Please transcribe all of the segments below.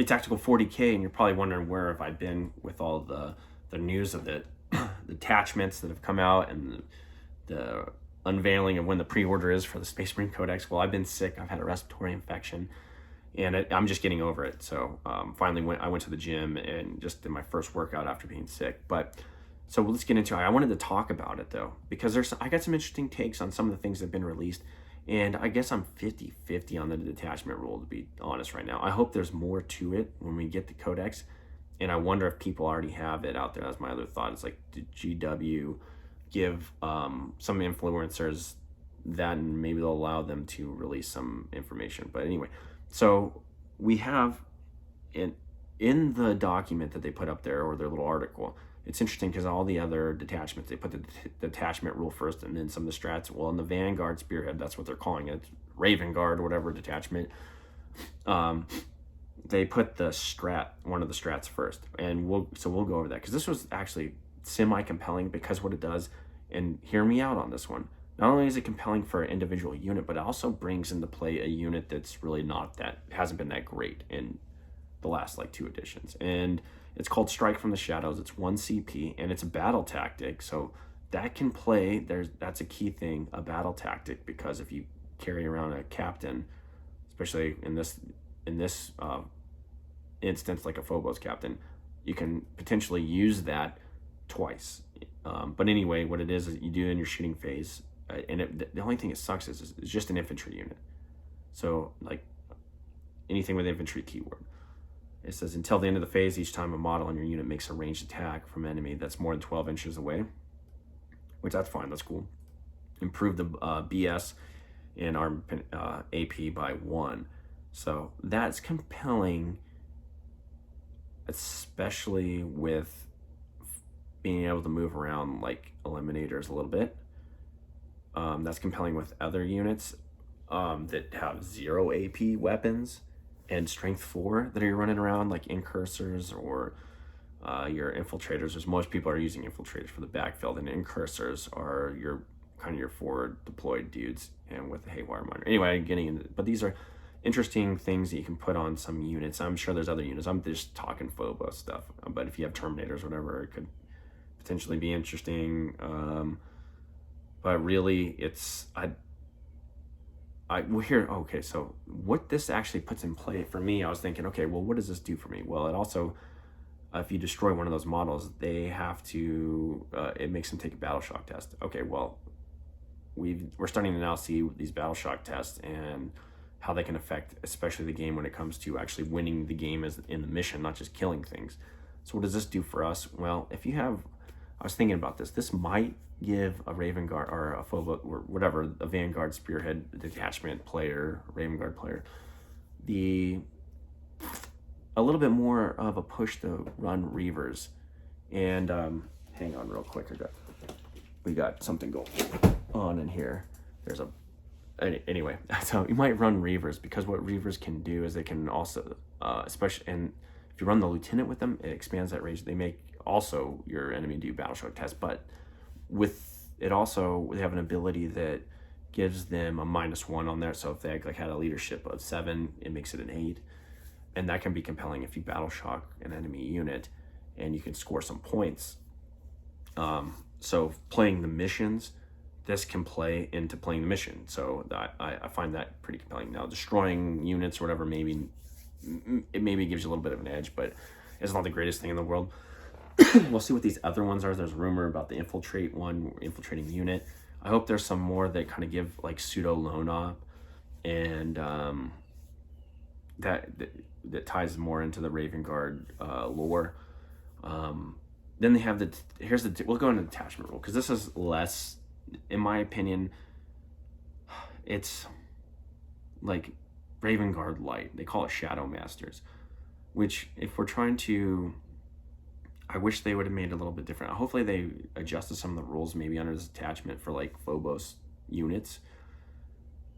Hey Tactical 40K, and you're probably wondering where have I been with all the news of the detachments that have come out and the unveiling of when the pre-order is for the Space Marine Codex. Well, I've been sick. I've had a respiratory infection, and I'm just getting over it. So finally I went to the gym and just did my first workout after being sick. But so let's get into it. I wanted to talk about it though, because I got some interesting takes on some of the things that have been released. And I guess I'm 50-50 on the detachment rule, to be honest right now. I hope there's more to it when we get the codex. And I wonder if people already have it out there. That's my other thought. It's like, did GW give some influencers that, and maybe they'll allow them to release some information. But anyway, so we have in the document that they put up there, or their little article, it's interesting because all the other detachments, they put the detachment rule first and then some of the strats. Well, in the Vanguard Spearhead, that's what they're calling it, Raven Guard or whatever detachment, they put the strat, one of the strats first. And we'll go over that, because this was actually semi-compelling, because what it does, and hear me out on this one, not only is it compelling for an individual unit, but it also brings into play a unit that's really hasn't been that great in the last like 2 editions. And it's called Strike from the Shadows. It's 1 CP, and it's a battle tactic. So that can play, that's a key thing, a battle tactic, because if you carry around a captain, especially in this instance, like a Phobos captain, you can potentially use that twice. But anyway, what it is you do in your shooting phase, and the only thing it sucks is it's just an infantry unit. So like anything with infantry keyword. It says, until the end of the phase, each time a model on your unit makes a ranged attack from an enemy that's more than 12 inches away, which that's fine, that's cool. Improve the BS and arm AP by 1. So that's compelling, especially with being able to move around like eliminators a little bit. That's compelling with other units that have 0 AP weapons and strength 4 that are running around, like incursors or your infiltrators. As most people are using infiltrators for the backfield, and incursors are your kind of your forward deployed dudes, and with the haywire monitor. Anyway, getting into, but these are interesting things that you can put on some units. I'm sure there's other units. I'm just talking Phobos stuff, but if you have Terminators or whatever, it could potentially be interesting. But really, it's okay, so what this actually puts in play for me, I was thinking, okay, well, what does this do for me? Well, it also, if you destroy one of those models, they have to, it makes them take a battle shock test. Okay, well, we're starting to now see these battle shock tests and how they can affect, especially the game when it comes to actually winning the game as in the mission, not just killing things. So what does this do for us? Well, if you have, I was thinking about this might give a Raven Guard or a Phobos or whatever, a Vanguard Spearhead Detachment player, Raven Guard player, a little bit more of a push to run Reavers. And hang on real quick, we got something going on in here. Anyway, so you might run Reavers, because what Reavers can do is they can also, especially, and if you run the Lieutenant with them, it expands that range. They make also your enemy do battle shock tests, but with it also, they have an ability that gives them a -1 on there. So if they like had a leadership of 7, it makes it an 8, and that can be compelling if you battle shock an enemy unit, and you can score some points. So playing the missions, this can play into playing the mission. So I find that pretty compelling. Now, destroying units or whatever, maybe gives you a little bit of an edge, but it's not the greatest thing in the world. We'll see what these other ones are. There's rumor about the infiltrating unit. I hope there's some more that kind of give like pseudo lone op, and that ties more into the Raven Guard lore. Then they have we'll go into the detachment rule, because this is less, in my opinion, it's like Raven Guard Light. They call it Shadow Masters, which, if we're trying to, I wish they would have made it a little bit different. Hopefully they adjusted some of the rules maybe under this attachment for like Phobos units.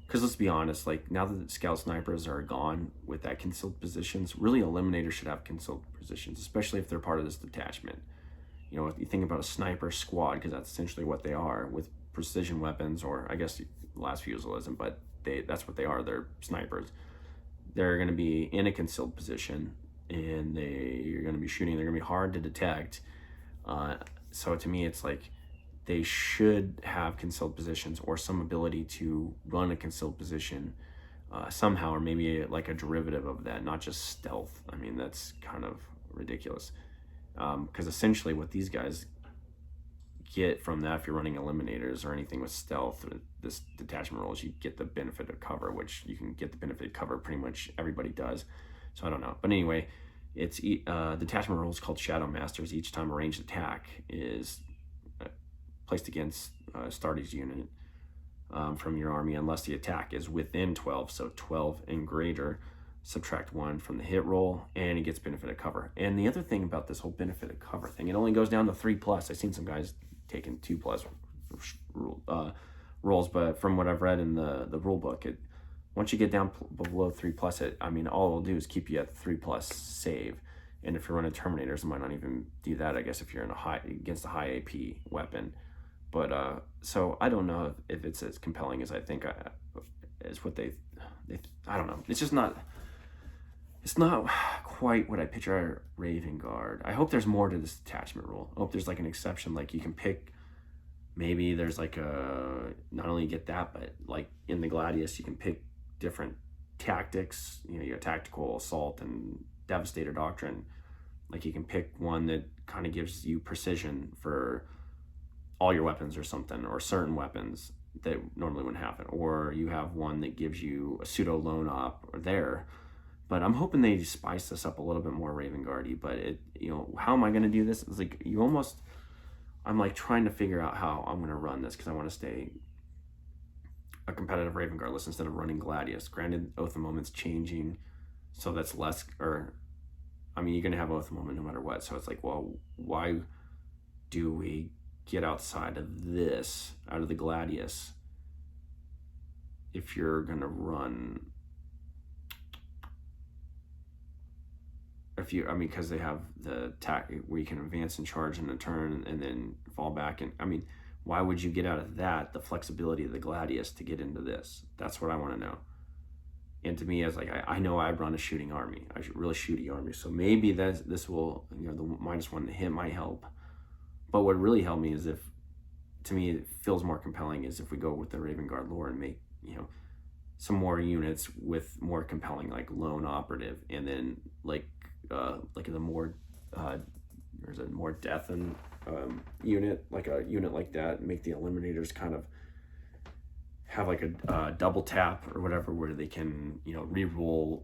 Because let's be honest, like now that the scout snipers are gone with that concealed positions, really eliminators should have concealed positions, especially if they're part of this detachment. You know, if you think about a sniper squad, because that's essentially what they are, with precision weapons, or I guess the last Fusel isn't, but that's what they are. They're snipers. They're going to be in a concealed position, and you're going to be shooting. They're going to be hard to detect. So to me, it's like they should have concealed positions or some ability to run a concealed position somehow, or maybe like a derivative of that, not just stealth. I mean, that's kind of ridiculous. Because essentially what these guys get from that, if you're running eliminators or anything with stealth, this detachment roles, you get the benefit of cover, which you can get the benefit of cover pretty much everybody does. So I don't know. But anyway, it's detachment roles called Shadow Masters. Each time a ranged attack is placed against Stardy's unit from your army, unless the attack is within 12, so 12 and greater, subtract 1 from the hit roll, and it gets benefit of cover. And the other thing about this whole benefit of cover thing, it only goes down to 3+. I've seen some guys taking 2+ rolls, but from what I've read in the rule book, once you get down below 3+, I mean, all it'll do is keep you at 3+ save. And if you're running Terminators, it might not even do that, I guess, if you're in against a high AP weapon. But so I don't know if it's as compelling as I think as what they I don't know. It's just not. It's not quite what I picture our Raven Guard. I hope there's more to this detachment rule. I hope there's like an exception, like you can pick. Maybe there's like not only get that, but like in the Gladius, you can pick different tactics. You know, you got tactical assault and Devastator Doctrine. Like you can pick one that kind of gives you precision for all your weapons or something, or certain weapons that normally wouldn't happen. Or you have one that gives you a pseudo lone op or there. But I'm hoping they spice this up a little bit more Raven Guardy. But how am I going to do this? It's like I'm like trying to figure out how I'm going to run this, because I want to stay a competitive Raven Guard list instead of running Gladius. Granted, Oath of Moment's changing, so that's less, or I mean, you're going to have Oath of Moment no matter what. So it's like, well, why do we get outside of this, out of the Gladius, if you're going to run... because they have the attack where you can advance and charge in a turn and then fall back. And I mean, why would you get out of that the flexibility of the Gladius to get into this? That's what I want to know. And to me, as like, I know I run a shooting army. I should really shooty army. So maybe this will, the -1 to hit might help. But what really helped me is to me, it feels more compelling is if we go with the Raven Guard lore and make, some more units with more compelling, like lone operative, and then like the more there's a more death and unit, like a unit like that, make the eliminators kind of have like a double tap or whatever, where they can re-roll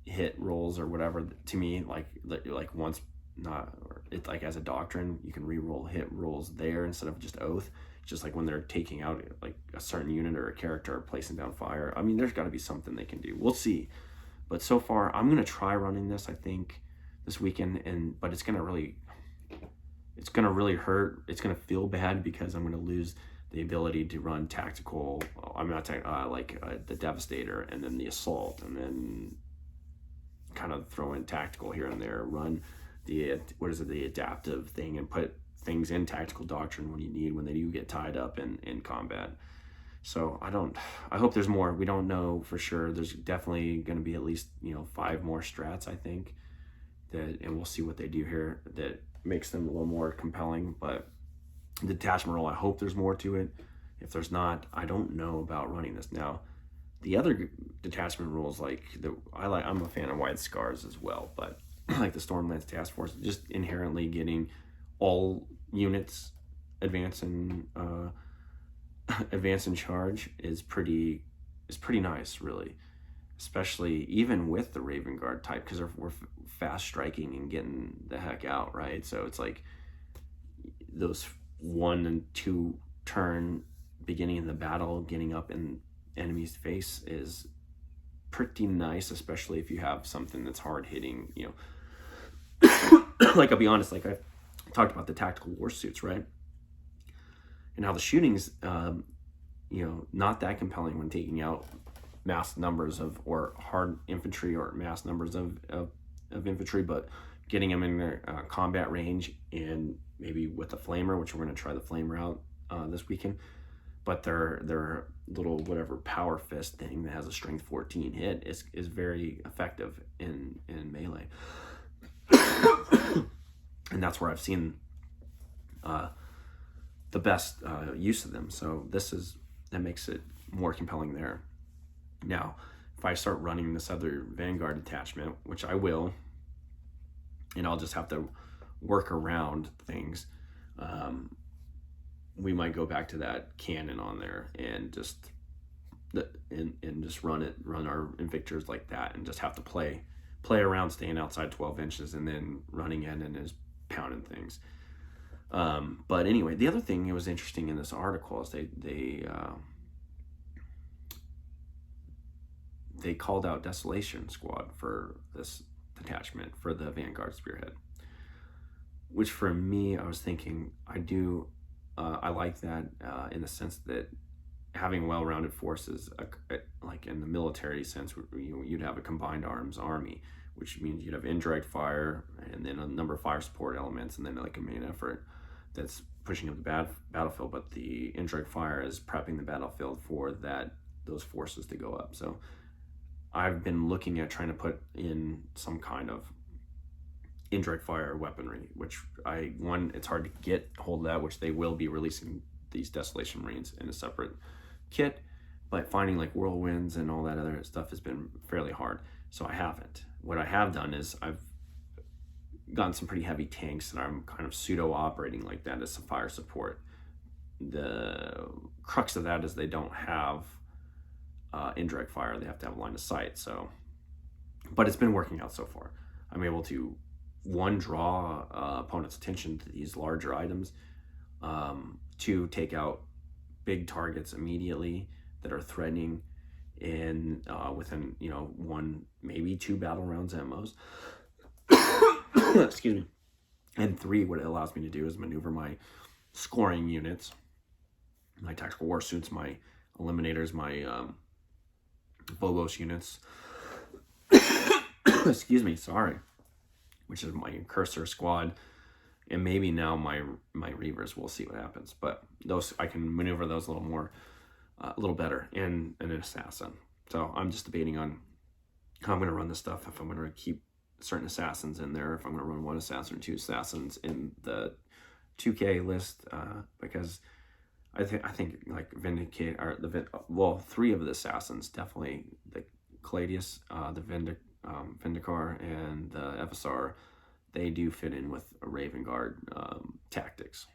hit rolls or whatever. To me, like once, not, or it like as a doctrine, you can re-roll hit rolls there instead of just oath. Just like when they're taking out like a certain unit or a character or placing down fire. I mean, there's got to be something they can do. We'll see. But so far, I'm gonna try running this, I think, this weekend. But it's gonna really hurt. It's gonna feel bad because I'm gonna lose the ability to run tactical. I'm not the Devastator and then the assault, and then kind of throw in tactical here and there. Run the adaptive thing, and put things in tactical doctrine when they do get tied up in combat. So I hope there's more. We don't know for sure. There's definitely going to be at least 5 more strats, I think, and we'll see what they do here that makes them a little more compelling. But the detachment role, I hope there's more to it. If there's not, I don't know about running this. Now the other detachment rules, I'm a fan of Wide Scars as well, but like the Stormlands Task Force, just inherently getting all units advance and charge is pretty nice, really, especially even with the Raven Guard type, because we're fast striking and getting the heck out, right? So it's like those 1 and 2 turn beginning of the battle, getting up in enemy's face is pretty nice, especially if you have something that's hard hitting. Like, I'll be honest, like I talked about the tactical war suits, right? And how the shooting's not that compelling when taking out mass numbers or hard infantry or mass numbers of infantry, but getting them in their combat range, and maybe with the flamer, which we're going to try the flamer out this weekend. but their little whatever power fist thing that has a strength 14 hit is very effective in melee. And that's where I've seen the best use of them. So that makes it more compelling there. Now, if I start running this other Vanguard detachment, which I will, and I'll just have to work around things, we might go back to that cannon on there and just run our Invictors like that, and just have to play around, staying outside 12 inches, and then running in and just pounding things. But anyway, the other thing that was interesting in this article is they called out Desolation Squad for this detachment for the Vanguard Spearhead, which for me, I was thinking, I like that in the sense that having well-rounded forces, like in the military sense, you'd have a combined arms army, which means you'd have indirect fire and then a number of fire support elements, and then like a main effort that's pushing up the battlefield. But the indirect fire is prepping the battlefield for those forces to go up. So I've been looking at trying to put in some kind of indirect fire weaponry, which it's hard to get hold of that, which they will be releasing these Desolation Marines in a separate kit, but finding like whirlwinds and all that other stuff has been fairly hard. So I haven't. What I have done is I've gotten some pretty heavy tanks that I'm kind of pseudo operating like that as some fire support. The crux of that is they don't have indirect fire. They have to have a line of sight. So, but it's been working out so far. I'm able to draw opponent's attention to these larger items, to take out big targets immediately that are threatening, and within 1, maybe 2 battle rounds at most. Excuse me. And 3, what it allows me to do is maneuver my scoring units, my tactical war suits, my eliminators, my Vogos units. Excuse me, sorry. Which is my cursor squad, and maybe now my Reavers. We'll see what happens. But those, I can maneuver those a little more, a little better, and an assassin. So I'm just debating on how I'm going to run this stuff. If I'm going to keep certain assassins in there, if I'm going to run 1 assassin or 2 assassins in the 2K list, because I think like Vindicate or 3 of the assassins, definitely the Caladius, the Vindicar, and the FSR, they do fit in with a Raven Guard tactics.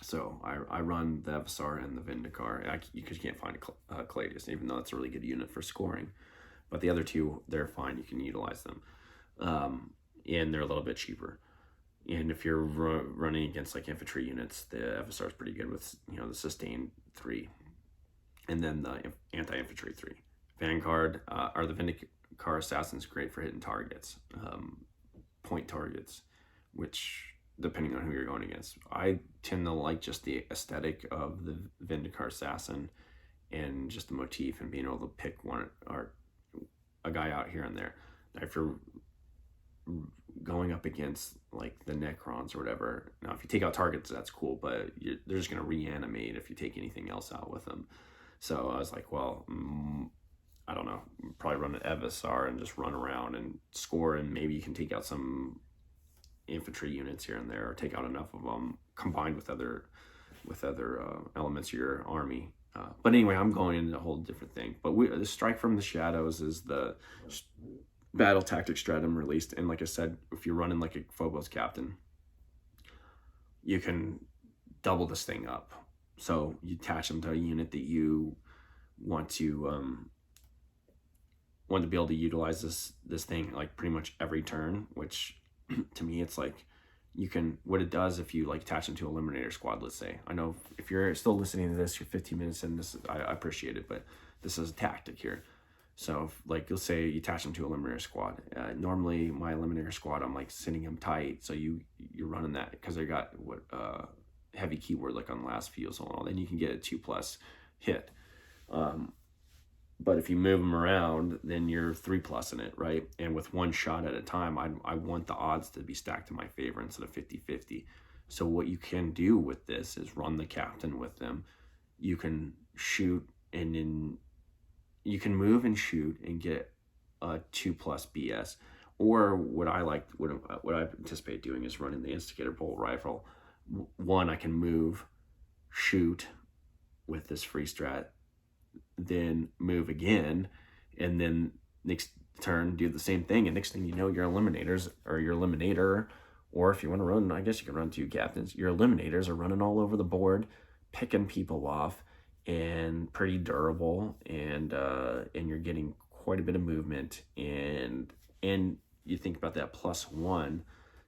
So I run the FSR and the Vindicar, because you can't find a Caladius, even though it's a really good unit for scoring. But the other 2, they're fine. You can utilize them, and they're a little bit cheaper. And if you're running against like infantry units, the FSR is pretty good with the sustain 3, and then the anti-infantry 3. Vanguard or the Vindicar Assassin's great for hitting targets, point targets, which depending on who you're going against. I tend to like just the aesthetic of the Vindicar Assassin and just the motif, and being able to pick one or a guy out here and there. If you're going up against like the Necrons or whatever, now if you take out targets, that's cool, but they're just going to reanimate if you take anything else out with them. So I was like, well, I don't know, probably run an FSR and just run around and score, and maybe you can take out some infantry units here and there, or take out enough of them combined with other elements of your army. But anyway, I'm going into a whole different thing. But the Strike from the Shadows is the battle tactic stratum released, and like I said, if you're running like a Phobos captain, you can double this thing up. So you attach them to a unit that you want to be able to utilize this thing like pretty much every turn, which to me it's like what it does if you like attach them to Eliminator Squad, let's say. I know if you're still listening to this, you're 15 minutes in, I appreciate it, but this is a tactic here. So like let's say you attach them to Eliminator Squad. Normally my Eliminator Squad, I'm like sitting them tight, so you're running that because they got heavy keyword like on the last feels and all. Then you can get a 2+ hit. But if you move them around, then you're 3+ in it, right? And with 1 shot at a time, I want the odds to be stacked in my favor instead of 50-50. So what you can do with this is run the captain with them. you can shoot, and then you can move and shoot and get a 2+ BS. Or what I anticipate doing is running the instigator bolt rifle. One, I can move, shoot with this free strat, then move again, and then next turn do the same thing, and next thing you know, your eliminators, or your eliminator, or if you want to run, I guess you can run 2 captains, your eliminators are running all over the board, picking people off, and pretty durable, and you're getting quite a bit of movement, and you think about that +1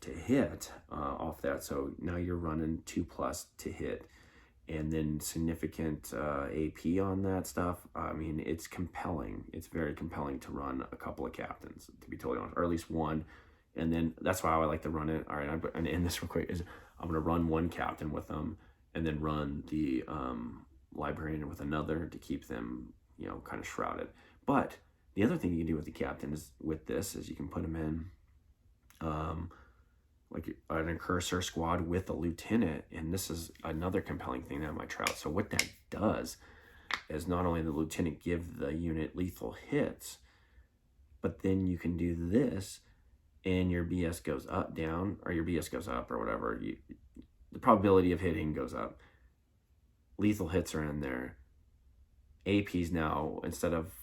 to hit off that, so now you're running 2+ to hit, and then significant AP on that stuff. I mean, it's compelling. It's very compelling to run a couple of captains, to be totally honest, or at least one. And then that's why I like to run it. All right, I'm going to end this real quick. I'm going to run one captain with them, and then run the librarian with another to keep them, kind of shrouded. But the other thing you can do with the captain is you can put them in like an incursor squad with a lieutenant, and this is another compelling thing that might try out. So what that does is not only the lieutenant give the unit lethal hits, but then you can do this, and your BS goes up, down, or your BS goes up, or whatever. The probability of hitting goes up. Lethal hits are in there. AP's now, instead of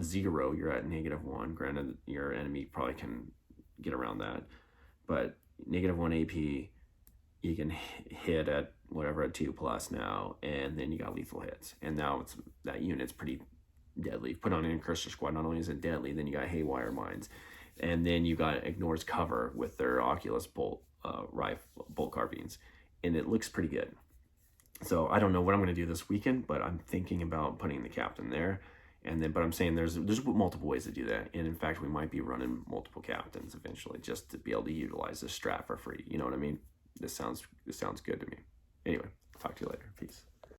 0, you're at -1. Granted, your enemy probably can get around that. But -1 AP, you can hit at whatever, at 2+ now, and then you got lethal hits. And now that unit's pretty deadly. Put on an incursor squad, not only is it deadly, then you got haywire mines, and then you got ignores cover with their Oculus bolt bolt carbines, and it looks pretty good. So I don't know what I'm going to do this weekend, but I'm thinking about putting the captain there. But I'm saying there's multiple ways to do that, and in fact, we might be running multiple captains eventually, just to be able to utilize this strat for free. You know what I mean? This sounds good to me. Anyway, talk to you later. Peace.